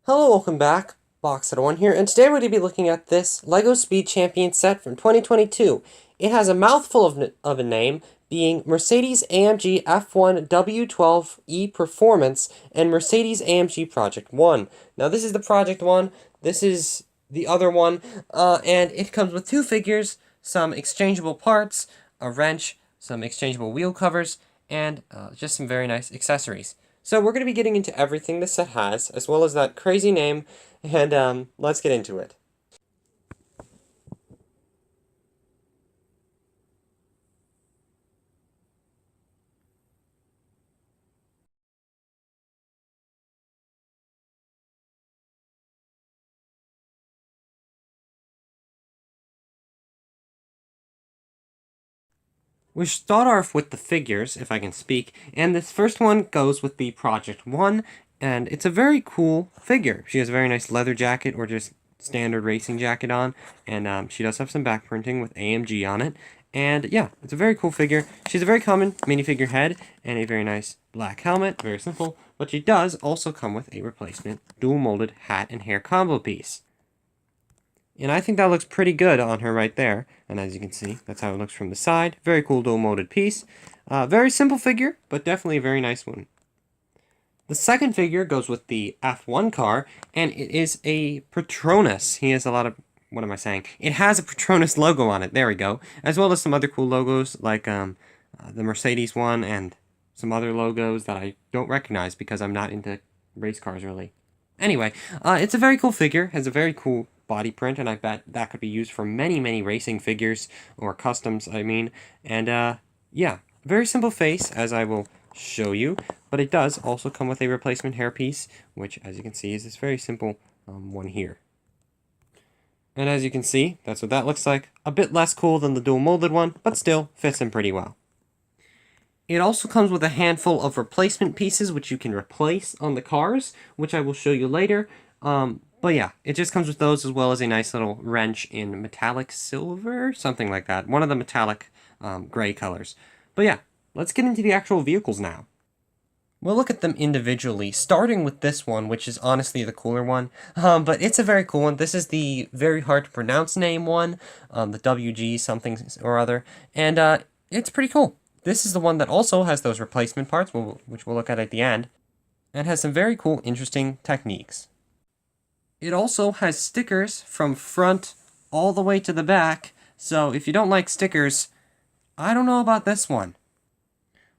Hello, welcome back. Boxer1 here, and today we're going to be looking at this LEGO Speed Champion set from 2022. It has a mouthful of a name, being Mercedes-AMG F1 W12E Performance and Mercedes-AMG Project 1. Now this is the Project 1, this is the other one, and it comes with two figures, some exchangeable parts, a wrench, some exchangeable wheel covers, and just some very nice accessories. So we're going to be getting into everything the set has, as well as that crazy name, and let's get into it. We start off with the figures, if I can speak, and this first one goes with the Project 1, and it's a very cool figure. She has a very nice leather jacket, or just standard racing jacket on, and she does have some back printing with AMG on it, and yeah, it's a very cool figure. She's a very common minifigure head, and a very nice black helmet, very simple, but she does also come with a replacement dual molded hat and hair combo piece. And I think that looks pretty good on her right there. And as you can see, that's how it looks from the side. Very cool dual molded piece. Very simple figure, but definitely a very nice one. The second figure goes with the F1 car, and it is a Patronus. He has a lot of, what am I saying? It has a Patronus logo on it, there we go. As well as some other cool logos, like the Mercedes one, and some other logos that I don't recognize because I'm not into race cars, really. Anyway, it's a very cool figure, has a very cool body print, and I bet that could be used for many racing figures, or customs, I mean. And yeah, very simple face, as I will show you, but it does also come with a replacement hairpiece, which, as you can see, is this very simple one here. And as you can see, that's what that looks like. A bit less cool than the dual molded one, but still fits in pretty well. It also comes with a handful of replacement pieces which you can replace on the cars, which I will show you later. But yeah, it just comes with those, as well as a nice little wrench in metallic silver, something like that. One of the metallic gray colors. But yeah, let's get into the actual vehicles now. We'll look at them individually, starting with this one, which is honestly the cooler one. But it's a very cool one. This is the very hard to pronounce name one, the WG something or other, and it's pretty cool. This is the one that also has those replacement parts, which we'll look at the end, and has some very cool, interesting techniques. It also has stickers from front all the way to the back, so if you don't like stickers, I don't know about this one.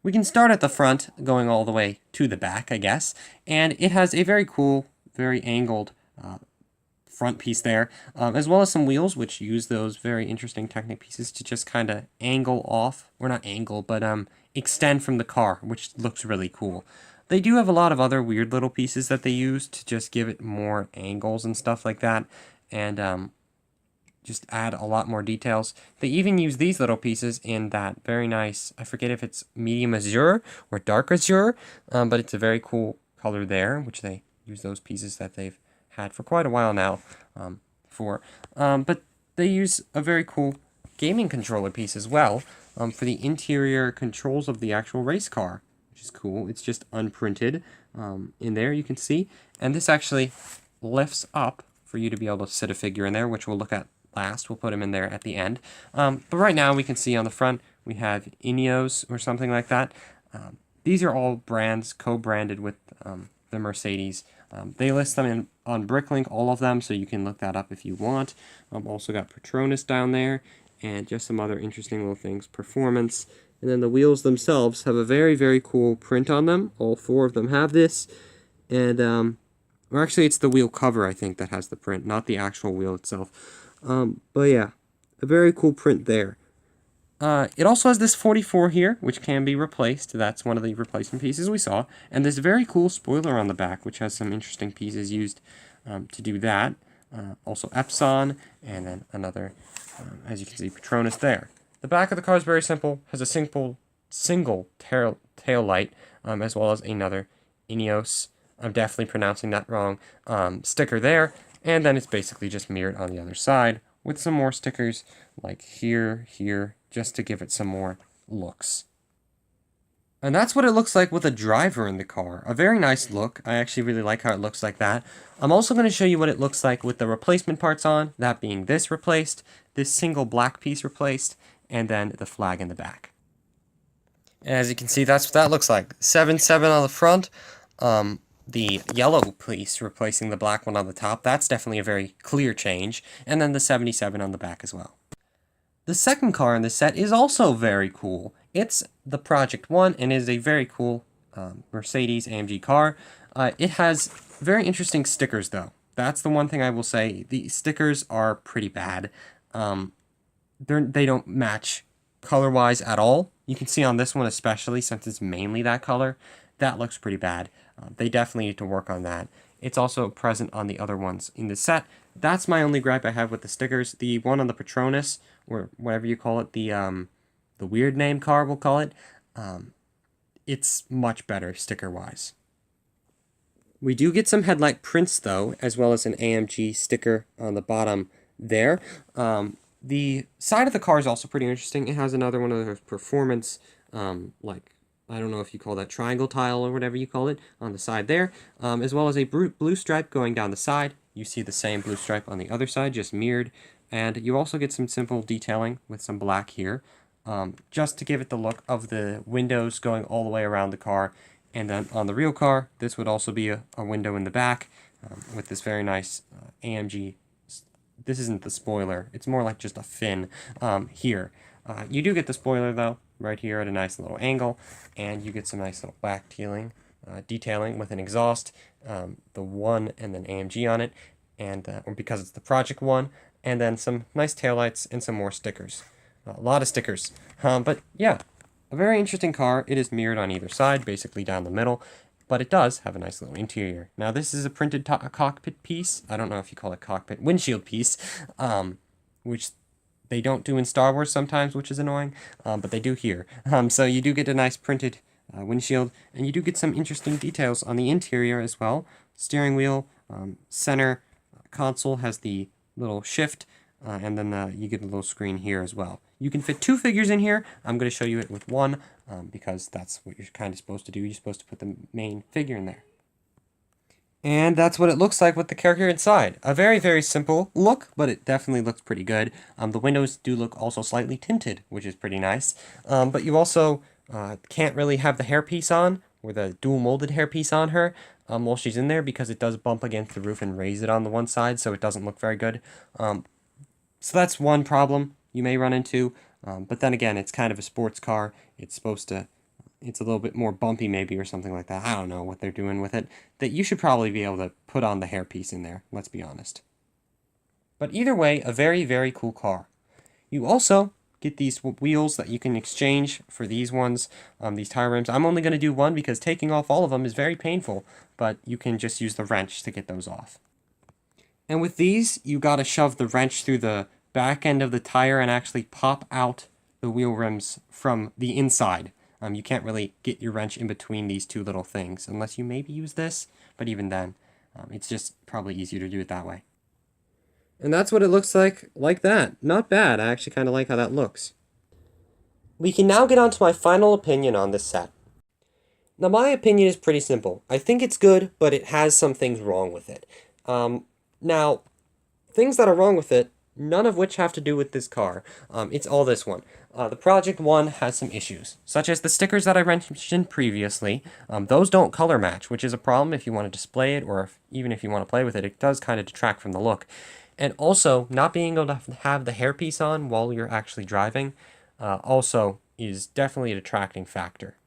We can start at the front, going all the way to the back, I guess, and it has a very cool, very angled front piece there, as well as some wheels, which use those very interesting Technic pieces to just kind of angle off, or not angle, but extend from the car, which looks really cool. They do have a lot of other weird little pieces that they use to just give it more angles and stuff like that, and just add a lot more details. They even use these little pieces in that very nice, I forget if it's medium azure or dark azure, but it's a very cool color there, which they use those pieces that they've had for quite a while now but they use a very cool gaming controller piece as well for the interior controls of the actual race car, which is cool. It's just unprinted in there, you can see, and this actually lifts up for you to be able to sit a figure in there, which we'll look at last. We'll put him in there at the end. But right now we can see on the front we have Ineos or something like that. These are all brands co-branded with the Mercedes. They list them on Bricklink, all of them, so you can look that up if you want. Also got Patronus down there, and just some other interesting little things. Performance. And then the wheels themselves have a very cool print on them. All four of them have this. And, or actually it's the wheel cover, I think, that has the print, not the actual wheel itself. But yeah, a very cool print there. It also has this 44 here, which can be replaced. That's one of the replacement pieces we saw. And this very cool spoiler on the back, which has some interesting pieces used to do that. Also Epson, and then another, as you can see, Patronus there. The back of the car is very simple, has a single tail light, as well as another Ineos, I'm definitely pronouncing that wrong, sticker there. And then it's basically just mirrored on the other side, with some more stickers like here, just to give it some more looks. And that's what it looks like with a driver in the car. A very nice look. I actually really like how it looks like that. I'm also going to show you what it looks like with the replacement parts on, that being this replaced, this single black piece replaced, and then the flag in the back. As you can see, that's what that looks like. 7.7 on the front, the yellow piece replacing the black one on the top. That's definitely a very clear change. And then the 77 on the back as well. The second car in the set is also very cool. It's the Project 1 and is a very cool Mercedes-AMG car. It has very interesting stickers though. That's the one thing I will say. The stickers are pretty bad. They don't match color-wise at all. You can see on this one especially, since it's mainly that color, that looks pretty bad. They definitely need to work on that. It's also present on the other ones in the set. That's my only gripe I have with the stickers. The one on the Patronus, or whatever you call it, the weird name car, we'll call it, it's much better sticker-wise. We do get some headlight prints, though, as well as an AMG sticker on the bottom there. The side of the car is also pretty interesting. It has another one of those performance, like, I don't know if you call that triangle tile or whatever you call it, on the side there, as well as a blue stripe going down the side. You see the same blue stripe on the other side, just mirrored. And you also get some simple detailing with some black here, just to give it the look of the windows going all the way around the car. And then on the real car, this would also be a window in the back with this very nice AMG. This isn't the spoiler. It's more like just a fin here. You do get the spoiler, though, right here at a nice little angle. And you get some nice little back detailing with an exhaust, the 1 and then AMG on it, and or because it's the Project 1, and then some nice taillights and some more stickers. A lot of stickers. But yeah, a very interesting car. It is mirrored on either side, basically down the middle. But it does have a nice little interior. Now, this is a printed cockpit piece. I don't know if you call it cockpit. Windshield piece, which they don't do in Star Wars sometimes, which is annoying, but they do here. So you do get a nice printed windshield, and you do get some interesting details on the interior as well. Steering wheel, center console has the little shift, and then you get a little screen here as well. You can fit 2 figures in here. I'm going to show you it with 1 because that's what you're kind of supposed to do. You're supposed to put the main figure in there. And that's what it looks like with the character inside. A very, very simple look, but it definitely looks pretty good. The windows do look also slightly tinted, which is pretty nice. But you also can't really have the hairpiece on, or the dual molded hairpiece on her while she's in there, because it does bump against the roof and raise it on the one side, so it doesn't look very good. So that's one problem you may run into, but then again, it's kind of a sports car. It's a little bit more bumpy maybe or something like that. I don't know what they're doing with it. That you should probably be able to put on the hairpiece in there, let's be honest. But either way, a very, very cool car. You also get these wheels that you can exchange for these ones, these tire rims. I'm only going to do one because taking off all of them is very painful, but you can just use the wrench to get those off. And with these, you got to shove the wrench through the back end of the tire and actually pop out the wheel rims from the inside. You can't really get your wrench in between these two little things unless you maybe use this, but even then, it's just probably easier to do it that way. And that's what it looks like that. Not bad. I actually kind of like how that looks. We can now get on to my final opinion on this set. Now, my opinion is pretty simple. I think it's good, but it has some things wrong with it. Now, things that are wrong with it, none of which have to do with this car. It's all this one. The Project 1 has some issues, such as the stickers that I mentioned previously. Those don't color match, which is a problem if you want to display it, or even if you want to play with it. It does kind of detract from the look. And also, not being able to have the hairpiece on while you're actually driving also is definitely a detracting factor.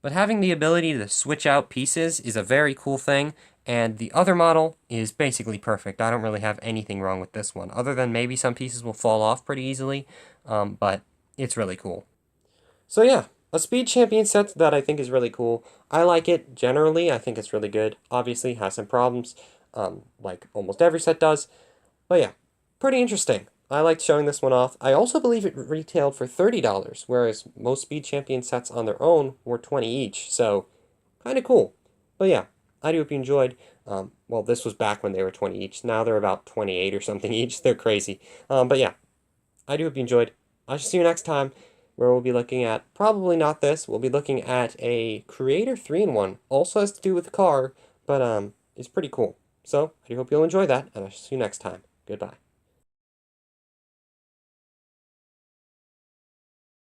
But having the ability to switch out pieces is a very cool thing, and the other model is basically perfect. I don't really have anything wrong with this one, other than maybe some pieces will fall off pretty easily, but it's really cool. So yeah, a Speed Champion set that I think is really cool. I like it generally. I think it's really good. Obviously, has some problems, like almost every set does. But yeah, pretty interesting. I liked showing this one off. I also believe it retailed for $30, whereas most Speed Champion sets on their own were $20 each. So, kind of cool. But yeah, I do hope you enjoyed. Well, this was back when they were 20 each. Now they're about 28 or something each. They're crazy. But yeah, I do hope you enjoyed. I shall see you next time. where we'll be looking at, probably not this, we'll be looking at a Creator 3-in-1. Also has to do with the car, but it's pretty cool. So, I do hope you'll enjoy that, and I'll see you next time. Goodbye.